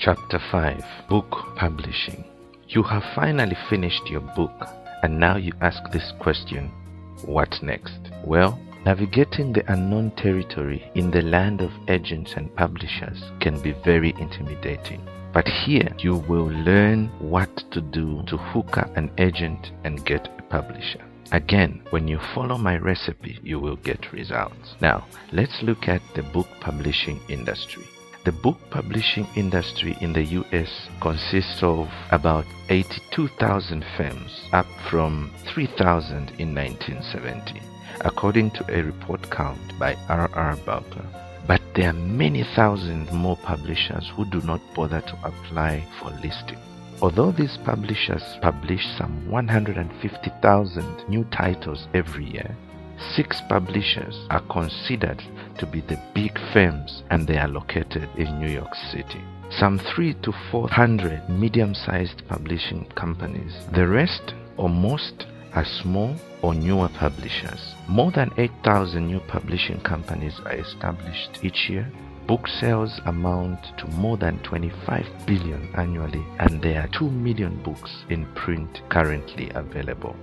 Chapter 5, Book Publishing. You have finally finished your book, and now you ask this question: what next? Well, navigating the unknown territory in the land of agents and publishers can be very intimidating. But here you will learn what to do to hook up an agent and get a publisher. Again, when you follow my recipe, you will get results. Now, let's look at the book publishing industry. The book publishing industry in the US consists of about 82,000 firms, up from 3,000 in 1970, according to a report count by R.R. Butler. But there are many thousand more publishers who do not bother to apply for listing. Although these publishers publish some 150,000 new titles every year, 6 publishers are considered to be the big firms, and they are located in New York City. Some 300 to 400 medium-sized publishing companies. The rest, or most, are small or newer publishers. More than 8,000 new publishing companies are established each year. Book sales amount to more than 25 billion annually, and there are 2 million books in print currently available.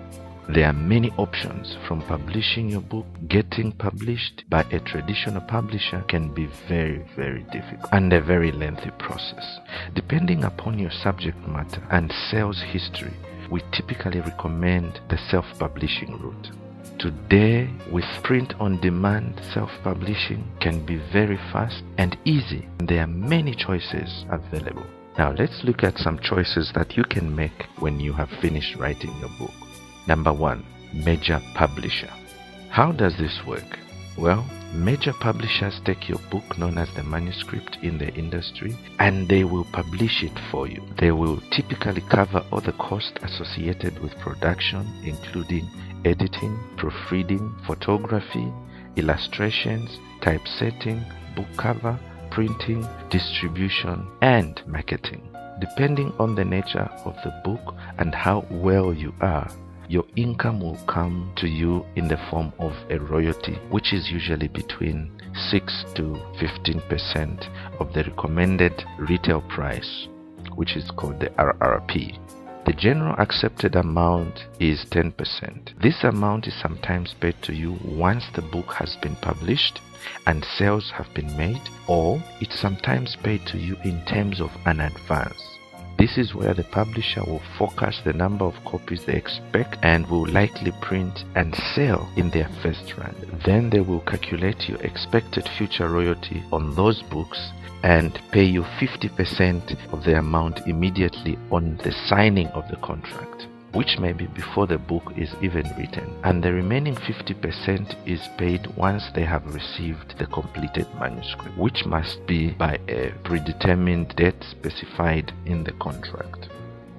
There are many options from publishing your book. Getting published by a traditional publisher can be very, very difficult and a very lengthy process. Depending upon your subject matter and sales history, we typically recommend the self-publishing route. Today, with print-on-demand, self-publishing can be very fast and easy. There are many choices available. Now, let's look at some choices that you can make when you have finished writing your book. Number 1, major publisher. How does this work? Well, major publishers take your book, known as the manuscript in the industry, and they will publish it for you. They will typically cover all the costs associated with production, including editing, proofreading, photography, illustrations, typesetting, book cover, printing, distribution, and marketing. Depending on the nature of the book and how well you are, your income will come to you in the form of a royalty, which is usually between 6 to 15% of the recommended retail price, which is called the RRP. The general accepted amount is 10%. This amount is sometimes paid to you once the book has been published and sales have been made, or it's sometimes paid to you in terms of an advance. This is where the publisher will forecast the number of copies they expect and will likely print and sell in their first run. Then they will calculate your expected future royalty on those books and pay you 50% of the amount immediately on the signing of the contract, which may be before the book is even written, and the remaining 50% is paid once they have received the completed manuscript, which must be by a predetermined date specified in the contract.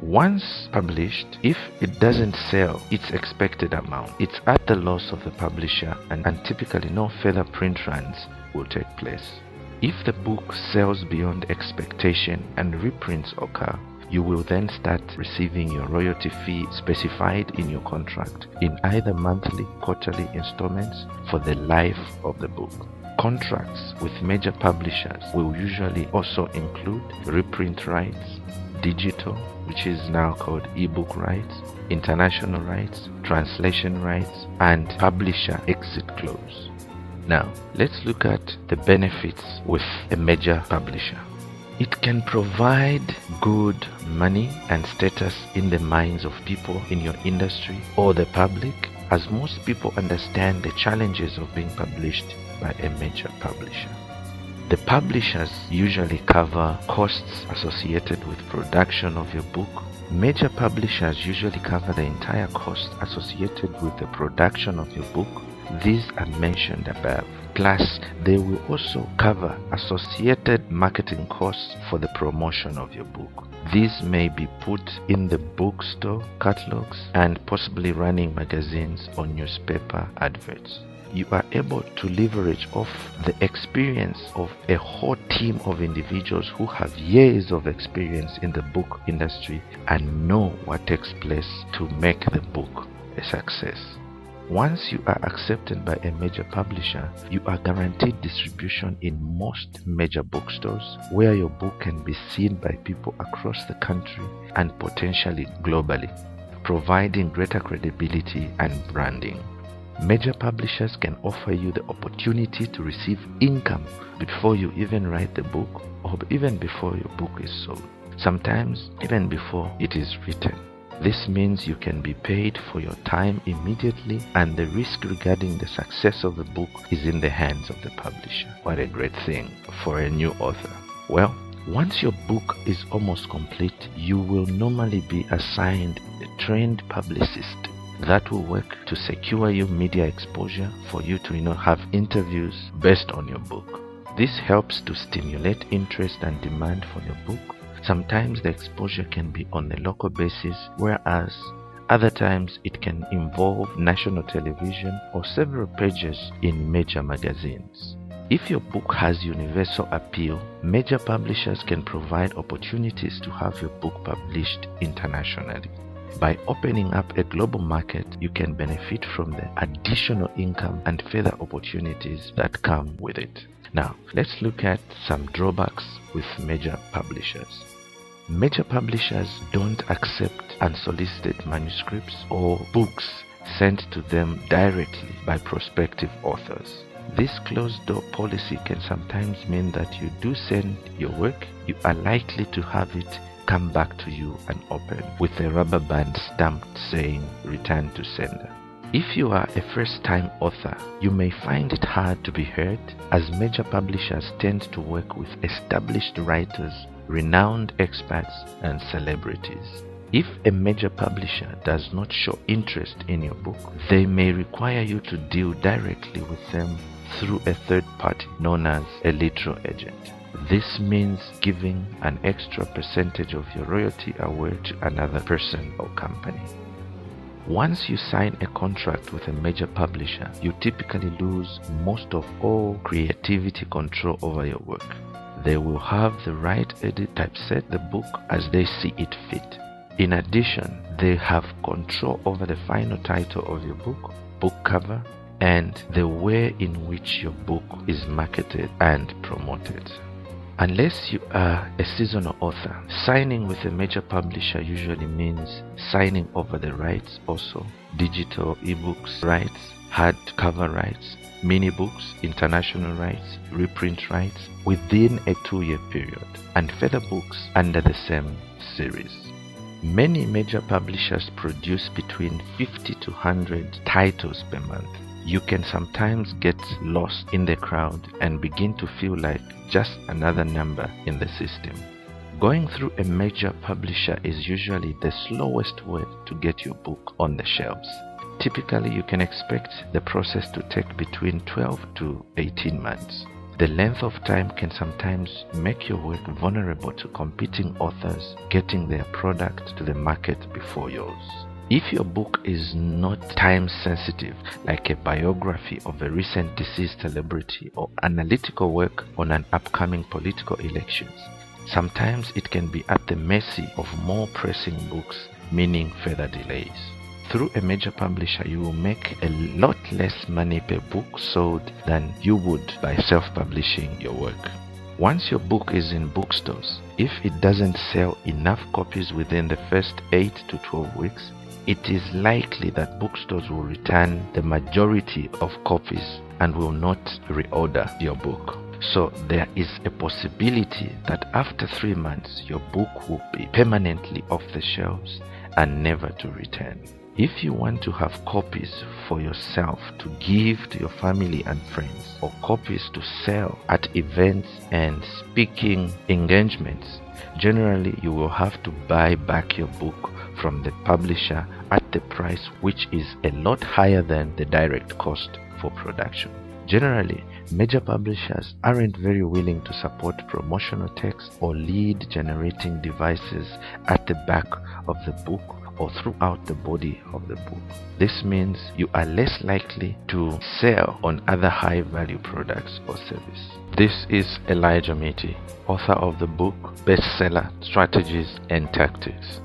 Once published, if it doesn't sell its expected amount, it's at the loss of the publisher, and typically no further print runs will take place. If the book sells beyond expectation and reprints occur, you will then start receiving your royalty fee specified in your contract in either monthly, quarterly installments for the life of the book. Contracts with major publishers will usually also include reprint rights, digital, which is now called ebook rights, international rights, translation rights, and publisher exit clause. Now, let's look at the benefits with a major publisher. It can provide good money and status in the minds of people in your industry or the public, as most people understand the challenges of being published by a major publisher. The publishers usually cover costs associated with production of your book. Major publishers usually cover the entire cost associated with the production of your book. These are mentioned above. Plus, they will also cover associated marketing costs for the promotion of your book. These may be put in the bookstore catalogs and possibly running magazines or newspaper adverts. You are able to leverage off the experience of a whole team of individuals who have years of experience in the book industry and know what takes place to make the book a success. Once you are accepted by a major publisher, you are guaranteed distribution in most major bookstores where your book can be seen by people across the country and potentially globally, providing greater credibility and branding. Major publishers can offer you the opportunity to receive income before you even write the book or even before your book is sold, sometimes even before it is written. This means you can be paid for your time immediately, and the risk regarding the success of the book is in the hands of the publisher. What a great thing for a new author. Well, once your book is almost complete, you will normally be assigned a trained publicist that will work to secure you media exposure for you to have interviews based on your book. This helps to stimulate interest and demand for your book. Sometimes the exposure can be on a local basis, whereas other times it can involve national television or several pages in major magazines. If your book has universal appeal, major publishers can provide opportunities to have your book published internationally. By opening up a global market, you can benefit from the additional income and further opportunities that come with it. Now, let's look at some drawbacks with major publishers. Major publishers don't accept unsolicited manuscripts or books sent to them directly by prospective authors. This closed-door policy can sometimes mean that you do send your work, you are likely to have it come back to you unopened with a rubber band stamped saying "Return to sender." If you are a first-time author, you may find it hard to be heard, as major publishers tend to work with established writers, renowned experts, and celebrities. If a major publisher does not show interest in your book, they may require you to deal directly with them through a third party known as a literal agent. This means giving an extra percentage of your royalty away to another person or company. Once you sign a contract with a major publisher, you typically lose most of all creativity control over your work. They will have the right to typeset the book as they see it fit. In addition, they have control over the final title of your book, book cover, and the way in which your book is marketed and promoted. Unless you are a seasonal author, signing with a major publisher usually means signing over the rights, also digital ebooks rights, hardcover rights, mini books, international rights, reprint rights within a 2-year period, and further books under the same series. Many major publishers produce between 50 to 100 titles per month. You can sometimes get lost in the crowd and begin to feel like just another number in the system. Going through a major publisher is usually the slowest way to get your book on the shelves. Typically, you can expect the process to take between 12 to 18 months. The length of time can sometimes make your work vulnerable to competing authors getting their product to the market before yours. If your book is not time sensitive, like a biography of a recent deceased celebrity or analytical work on an upcoming political elections, sometimes it can be at the mercy of more pressing books, meaning further delays. Through a major publisher, you will make a lot less money per book sold than you would by self-publishing your work. Once your book is in bookstores, if it doesn't sell enough copies within the first 8 to 12 weeks, it is likely that bookstores will return the majority of copies and will not reorder your book. So there is a possibility that after 3 months, your book will be permanently off the shelves and never to return. If you want to have copies for yourself to give to your family and friends, or copies to sell at events and speaking engagements, generally you will have to buy back your book from the publisher at the price which is a lot higher than the direct cost for production. Generally, major publishers aren't very willing to support promotional text or lead generating devices at the back of the book or throughout the body of the book. This means you are less likely to sell on other high value products or service. This is Elijah Miti, author of the book Bestseller Strategies and Tactics.